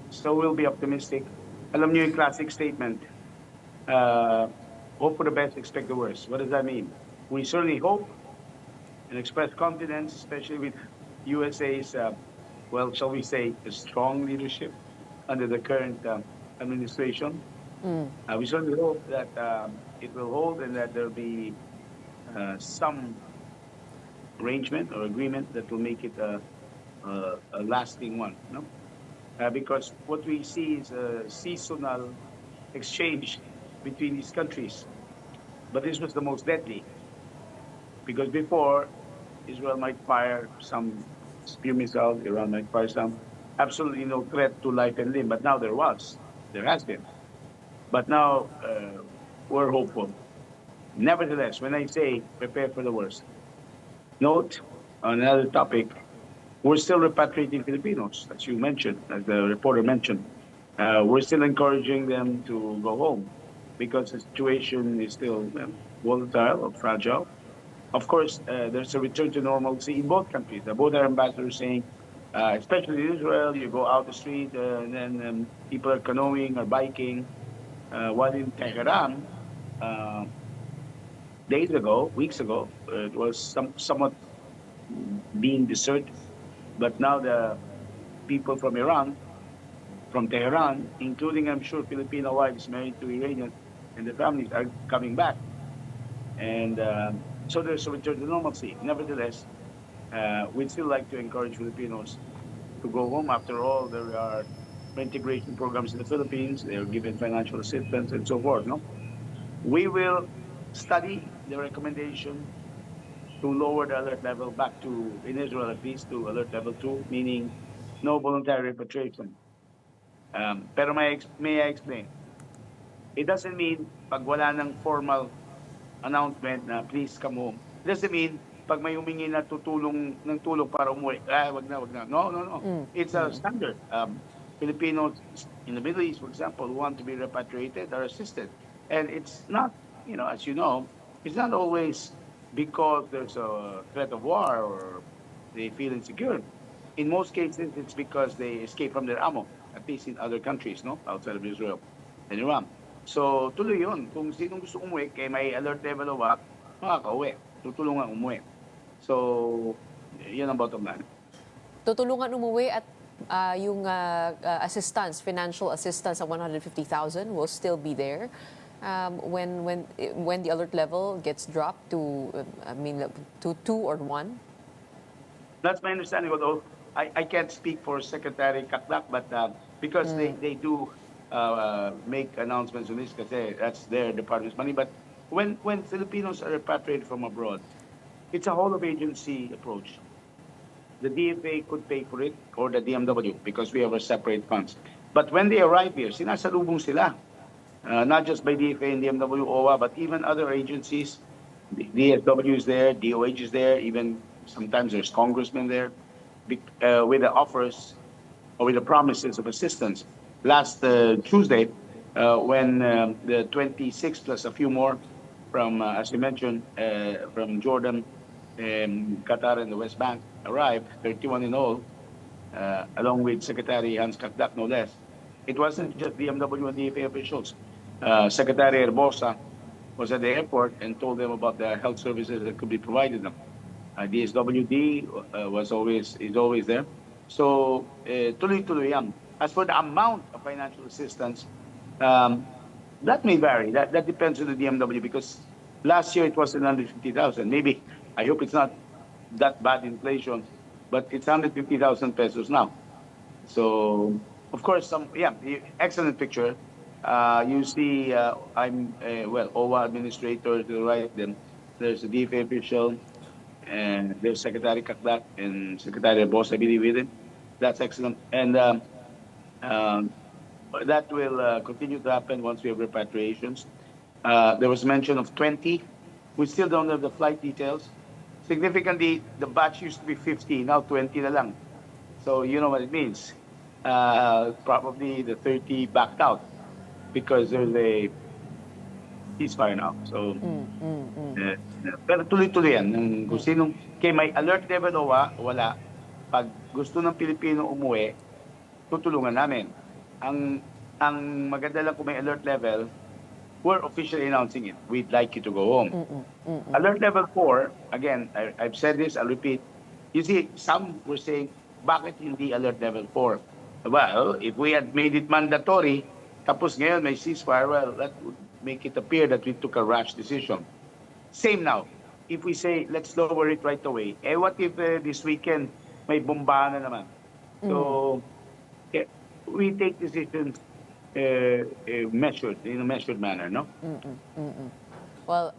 so we'll be optimistic. Alam niyo yung classic statement, hope for the best, expect the worst. What does that mean? We certainly hope and express confidence, especially with USA's, well, shall we say, a strong leadership under the current administration. We certainly hope that it will hold and that there will be some arrangement or agreement that will make it a lasting one. No? Because what we see is a seasonal exchange between these countries. But this was the most deadly. Because before, Israel might fire some spear missiles, Iran might fire some. Absolutely no threat to life and limb. But now there has been. But now we're hopeful. Nevertheless, when I say prepare for the worst, note on another topic, we're still repatriating Filipinos, as you mentioned, as the reporter mentioned. We're still encouraging them to go home because the situation is still volatile or fragile. Of course, there's a return to normalcy in both countries. Both our ambassadors saying, especially in Israel, you go out the street and then people are canoeing or biking. While in Tehran, weeks ago, it was somewhat being deserted. But now the people from Iran, from Tehran, including, I'm sure, Filipino wives married to Iranians and the families are coming back. And so there's a return to normalcy. Nevertheless, we'd still like to encourage Filipinos to go home. After all, there are integration programs in the Philippines. They are given financial assistance and so forth. No, we will study the recommendation to lower the alert level back to, in Israel at least, to alert level 2, meaning no voluntary repatriation. Pero may I explain? It doesn't mean pag wala ng formal announcement na please come home. It doesn't mean pag may humingi na ng tulong para umuwi, wag na. No. It's a standard. Filipinos in the Middle East, for example, who want to be repatriated are assisted. And it's not, as you know, it's not always because there's a threat of war or they feel insecure. In most cases, it's because they escape from their amo, at least in other countries, no, outside of Israel and Iran. So, tuloy yun. Kung sinong gusto umuwi, kaya may alert level of what, makakauwi. Tutulungan umuwi. So, yun ang bottom line. Tutulungan umuwi at yung assistance, financial assistance of 150,000 will still be there. When the alert level gets dropped to, to 2 or 1? That's my understanding. Although I can't speak for Secretary Kaklak, but because they do make announcements on this, because that's their department's money. But when Filipinos are repatriated from abroad, it's a whole of agency approach. The DFA could pay for it, or the DMW, because we have a separate funds. But when they arrive here, sinasalubong sila. Not just by DFA and DMW, OWA, but even other agencies. The DSW is there, DOH is there, even sometimes there's congressmen there, with the offers or with the promises of assistance. Last Tuesday, when the 26 plus a few more from, as you mentioned, from Jordan, Qatar, and the West Bank arrived, 31 in all, along with Secretary Hans Kakdak, no less. It wasn't just DMW and DFA officials. Secretary Herbosa was at the airport and told them about the health services that could be provided them. DSWD is always there. So, tuloy-tuloy yan. As for the amount of financial assistance, that may vary. That depends on the DMW, because last year it was 150,000. Maybe, I hope it's not that bad inflation, but it's 150,000 pesos now. So, of course, excellent picture. You see, OWA administrator to the right, then there's a DFA official, and there's Secretary Kakdak and Secretary Boss, I believe, with it. That's excellent. And um, that will continue to happen once we have repatriations. There was mention of 20. We still don't have the flight details. Significantly, the batch used to be 50, now 20 na lang. So you know what it means. Probably the 30 backed out because there's a ceasefire now. So, pero tuloy-tuloy yan. Kung sinong, kay may alert level o wala, pag gusto ng Pilipino umuwi, tutulungan namin. Ang maganda lang kung may alert level, we're officially announcing it. We'd like you to go home. Alert level 4, again, I've said this, I'll repeat. You see, some were saying, bakit hindi alert level 4? Well, if we had made it mandatory, tapos ngayon may ceasefire, well, that would make it appear that we took a rash decision. Same now. If we say, let's lower it right away, what if this weekend may bombahan na naman? So, yeah, we take decisions measured, in a measured manner, no? Well,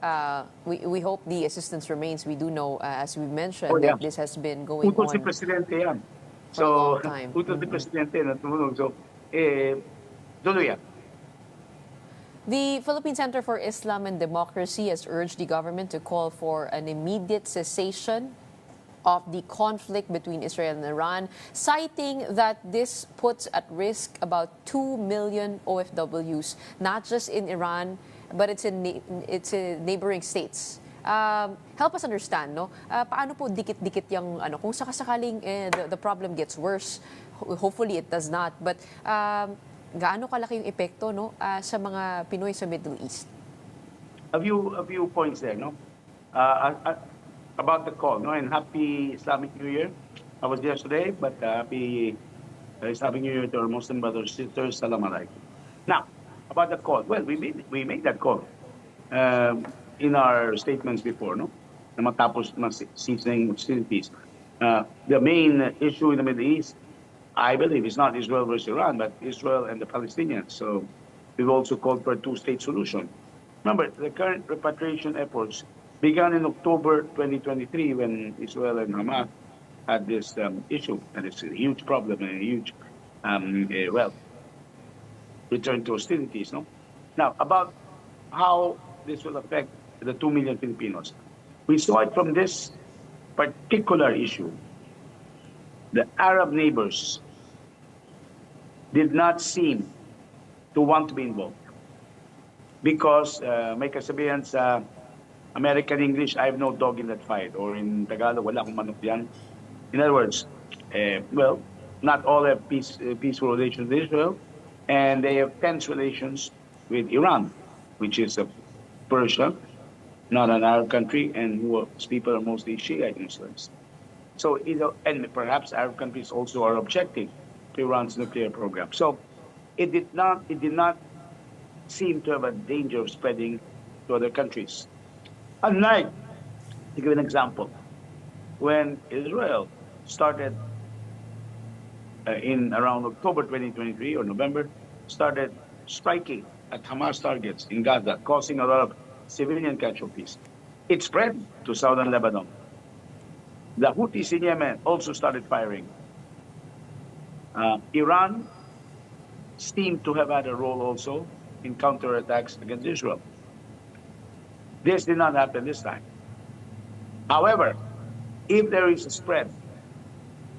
we hope the assistance remains. We do know, as we mentioned, yeah, that this has been going Utol si on Presidente yan. for a long time. Utol si Presidente na tumulong. So, tuloy yan. The Philippine Center for Islam and Democracy has urged the government to call for an immediate cessation of the conflict between Israel and Iran, citing that this puts at risk about 2 million OFWs, not just in Iran, but it's in neighboring states. Help us understand, no? Paano po dikit-dikit yung ano? Kung sakasakaling the problem gets worse, hopefully it does not. But gaano kalaki yung epekto, no, sa mga Pinoy sa Middle East? A few points there, no? About the call, no? And happy Islamic New Year. I was yesterday, but happy Islamic New Year to our Muslim brothers and sisters. Salam alaikum. Now, about the call. Well, we made that call in our statements before, no? Na matapos na ceasing hostilities. The main issue in the Middle East, I believe, is not Israel versus Iran, but Israel and the Palestinians. So we've also called for a two-state solution. Remember, the current repatriation efforts began in October 2023 when Israel and Hamas had this issue, and it's a huge problem and a huge, return to hostilities. No, now about how this will affect the 2 million Filipinos. We saw it from this particular issue. The Arab neighbors did not seem to want to be involved because may kasabihan sa American English, I have no dog in that fight, or in Tagalog, wala akong manok yan. In other words, well, not all have peaceful relations with Israel, and they have tense relations with Iran, which is a Persia, not an Arab country, and whose people are mostly Shiite Muslims. So, and perhaps Arab countries also are objecting to Iran's nuclear program. So, it did not seem to have a danger of spreading to other countries. Unlike, to give an example, when Israel started in around October 2023 or November, started striking at Hamas targets in Gaza, causing a lot of civilian casualties. It spread to southern Lebanon. The Houthis in Yemen also started firing. Iran seemed to have had a role also in counterattacks against Israel. This did not happen this time. However, if there is a spread,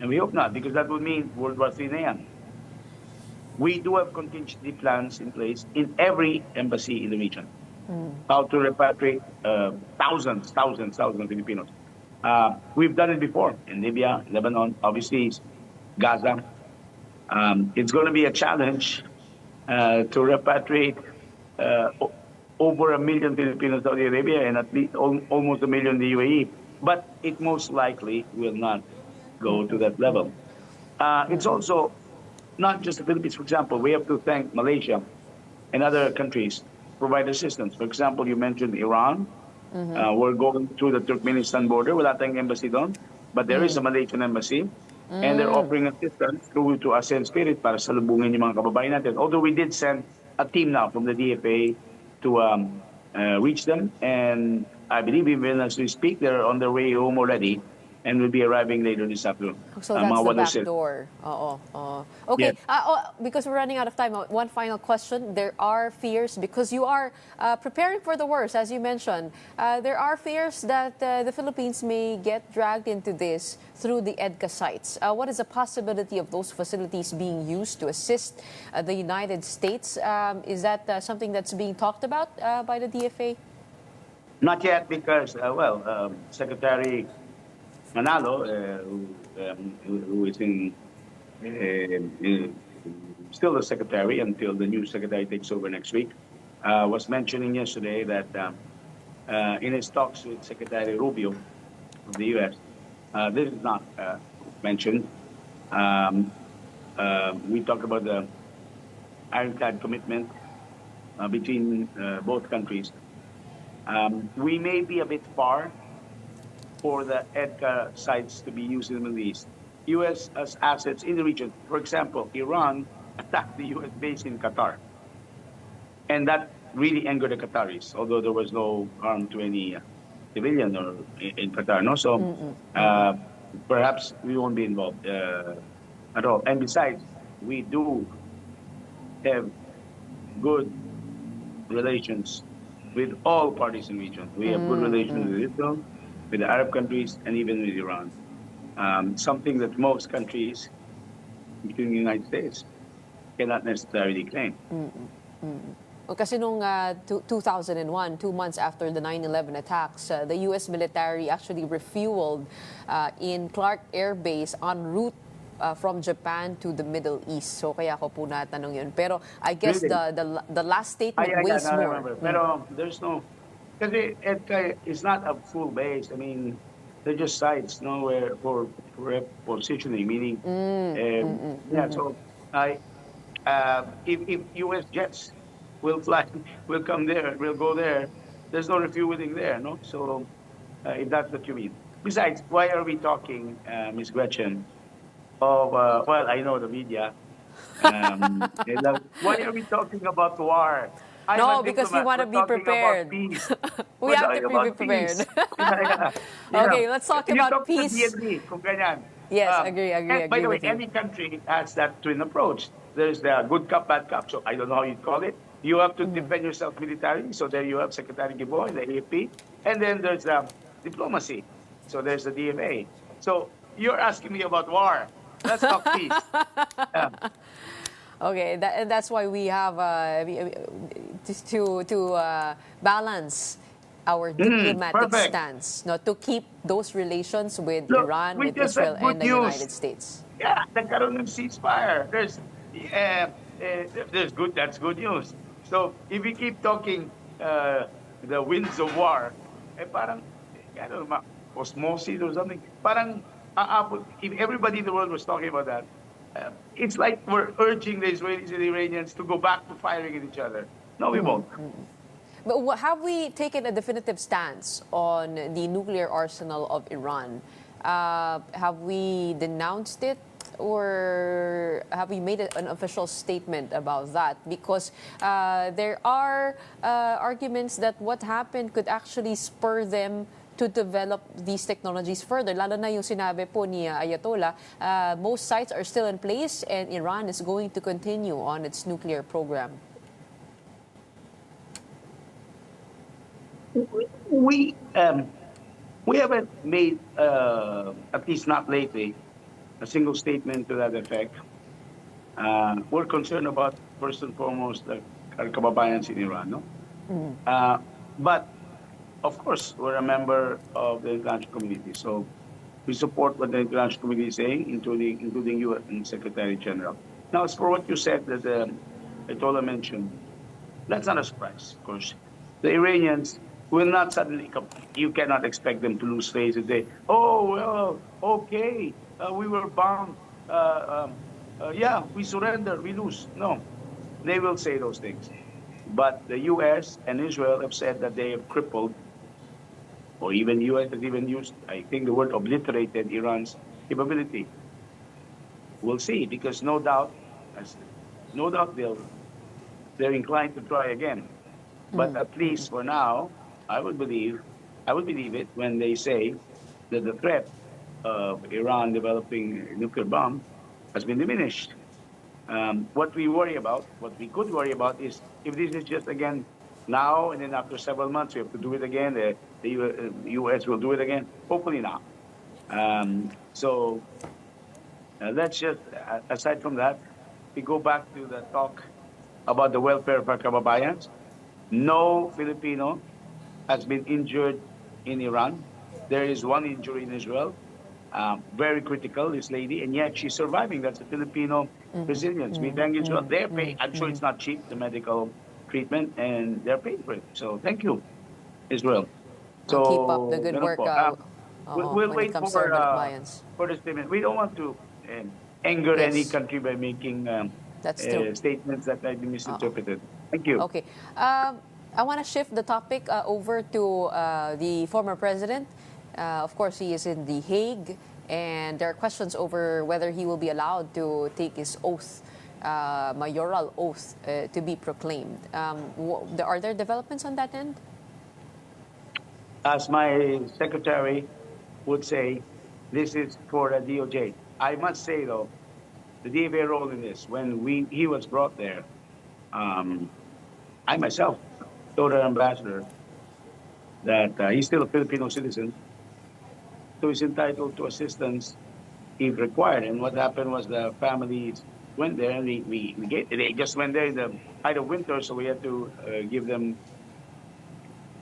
and we hope not, because that would mean World War III na yan, we do have contingency plans in place in every embassy in the region. How to repatriate thousands of Filipinos. We've done it before in Libya, Lebanon, obviously Gaza. It's going to be a challenge to repatriate over 1 million Filipinos in Saudi Arabia and at least almost 1 million in the UAE. But it most likely will not go to that level. It's also not just the Philippines. For example, we have to thank Malaysia and other countries provide assistance. For example, you mentioned Iran. We're going through the Turkmenistan border. Wala tayong embassy doon. But there is a Malaysian embassy. And they're offering assistance through to ASEAN Spirit para salubungin yung mga kababayan natin. Although we did send a team now from the DFA to reach them and I believe even as we speak, they're on their way home already and will be arriving later this afternoon. So that's Mga the back 1:07. door. Okay, Yes. because we're running out of time, one final question. There are fears, because you are preparing for the worst, as you mentioned. There are fears that the Philippines may get dragged into this through the EDCA sites. What is the possibility of those facilities being used to assist the United States? Is that something that's being talked about by the DFA? Not yet because, Secretary Manalo, who is still the secretary until the new secretary takes over next week, was mentioning yesterday that in his talks with Secretary Rubio of the U.S., this is not mentioned. We talked about the ironclad commitment between both countries. We may be a bit far for the EDCA sites to be used in the Middle East. U.S. has assets in the region. For example, Iran attacked the U.S. base in Qatar. And that really angered the Qataris, although there was no harm to any civilian or in Qatar. No? So perhaps we won't be involved at all. And besides, we do have good relations with all parties in the region. We have good relations with Israel, with the Arab countries, and even with Iran. Something that most countries, including the United States, cannot necessarily claim. Kasi nung 2001, 2 months after the 9/11 attacks, the U.S. military actually refueled in Clark Air Base en route from Japan to the Middle East. So kaya ko po natanong yun. Pero I guess Really? the last statement weighs I more. remember. Pero there's no, kasi it's not a full base. I mean, they're just sites, no, where for positioning, meaning, yeah. So if U.S. jets will fly, will come there, will go there, there's no refueling there, no. So if that's what you mean. Besides, why are we talking, Ms. Gretchen, of well, I know the media. Why are we talking about war? I'm No, a because we diplomat. want to We're be talking prepared. about peace. We We're have to talking be about prepared. peace. Yeah. Okay, let's talk You about talk to peace. DND, kung ganyan. Yes, agree And by the way, with you. any country has that twin approach. There's the good cop, bad cop. So I don't know how you'd call it. You have to defend yourself militarily. So there you have Secretary Giboy, the AFP. And then there's diplomacy. So there's the DFA. So you're asking me about war. Let's talk peace. Yeah. Okay, and that's why we have just to balance our diplomatic perfect. stance, not to keep those relations with Look, Iran, we with just Israel, had good and the news. United States. Yeah, nagkaroon ng ceasefire. There's good. That's good news. So if we keep talking the winds of war, parang I don't know, osmosis or something. Parang if everybody in the world was talking about that, it's like we're urging the Israelis and the Iranians to go back to firing at each other. No, we won't. But have we taken a definitive stance on the nuclear arsenal of Iran? Have we denounced it, or have we made an official statement about that? Because there are arguments that what happened could actually spur them to develop these technologies further. Lalo na yung sinabi po ni Ayatollah, most sites are still in place and Iran is going to continue on its nuclear program. We haven't made, at least not lately, a single statement to that effect. We're concerned about, first and foremost, our kababayans in Iran. No? But, of course, we're a member of the international community. So we support what the international community is saying, including you and Secretary General. Now, as for what you said that Ayatollah mentioned, that's not a surprise, of course. The Iranians will not suddenly come. You cannot expect them to lose face and say, oh, well, okay, we were bombed. Yeah, we surrender, we lose. No, they will say those things. But the U.S. and Israel have said that they have crippled, or even U.S. has even used, I think, the word obliterated Iran's capability. We'll see, because no doubt they're inclined to try again. But at least for now, I would believe I would believe it when they say that the threat of Iran developing a nuclear bomb has been diminished. What we worry about, what we could worry about, is if this is just again now and then after several months we have to do it again. The U.S. will do it again. Hopefully not. So let's just aside from that, we go back to the talk about the welfare of our kababayans. No Filipino has been injured in Iran. There is one injury in Israel. Very critical, this lady, and yet she's surviving. That's a Filipino resilience. We thank Israel. They're paying. I'm sure it's not cheap, the medical treatment, and they're paying for it. So thank you, Israel. So Keep up the good ganun work po. We'll when it wait comes to our balikbayans. for the statement. We don't want to anger Yes. any country by making That's true. statements that might be misinterpreted. Thank you. Okay. I want to shift the topic over to the former president. Of course, he is in The Hague, and there are questions over whether he will be allowed to take his oath, mayoral oath, to be proclaimed. Are there developments on that end? As my secretary would say, this is for the DOJ. I must say, though, the DFA role in this, when he was brought there, I myself told our ambassador that he's still a Filipino citizen, so he's entitled to assistance if required. And what happened was the families went there, and they just went there in the height of winter, so we had to give them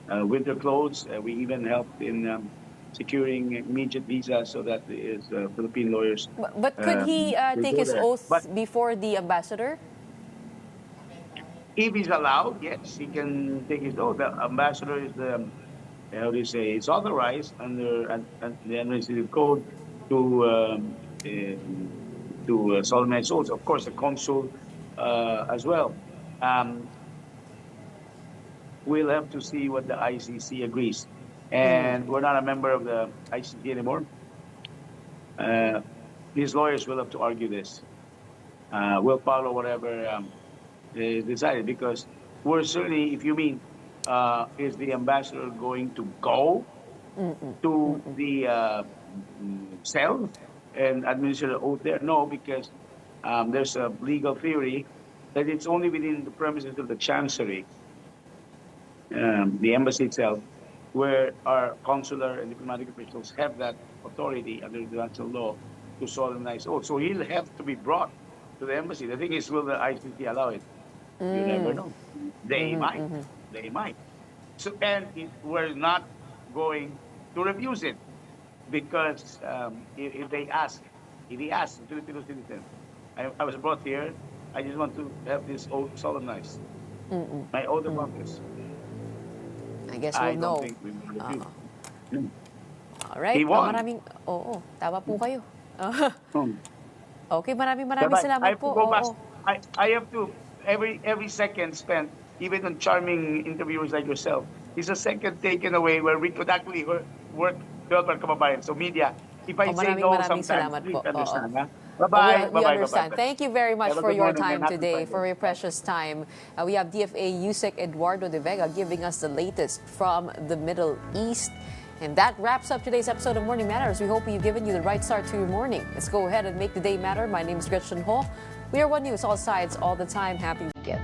winter clothes. We even helped in securing immediate visas so that is Philippine lawyers. But could he take his oath before the ambassador? If he's allowed, yes, he can take his oath. The ambassador is how do you say, it's authorized under the administrative code to solemnize oaths. Of course, the consul as well. We'll have to see what the ICC agrees. And we're not a member of the ICC anymore. These lawyers will have to argue this. We'll follow whatever is decided, because we're certainly, if you mean, is the ambassador going to go to the cell and administer the oath there? No, because there's a legal theory that it's only within the premises of the chancery, the embassy itself, where our consular and diplomatic officials have that authority under international law to solemnize oath. So he'll have to be brought to the embassy. The thing is, will the ICC allow it? You never know. They might. They might. So, and we're not going to refuse it, because if he asks, a Filipino citizen, I was brought here, I just want to have this oath solemnized. My oath of office. I guess we'll know. I don't think we will refuse. Alright. He won. Tama po kayo. Hmm. Okay, maraming Bye-bye. salamat I have po. to go back. I have to, every second spent, even on charming interviewers like yourself, is a second taken away where we could actually work to help our kababayan. So media, if I say no maraming sometimes, salamat please po. understand. Bye-bye. We understand. Bye-bye. Thank you very much Have a for good your morning time and happy today, Friday. for your precious time. We have DFA USEC Eduardo de Vega giving us the latest from the Middle East. And that wraps up today's episode of Morning Matters. We hope we've given you the right start to your morning. Let's go ahead and make the day matter. My name is Gretchen Ho. We are One News, all sides, all the time. Happy weekend.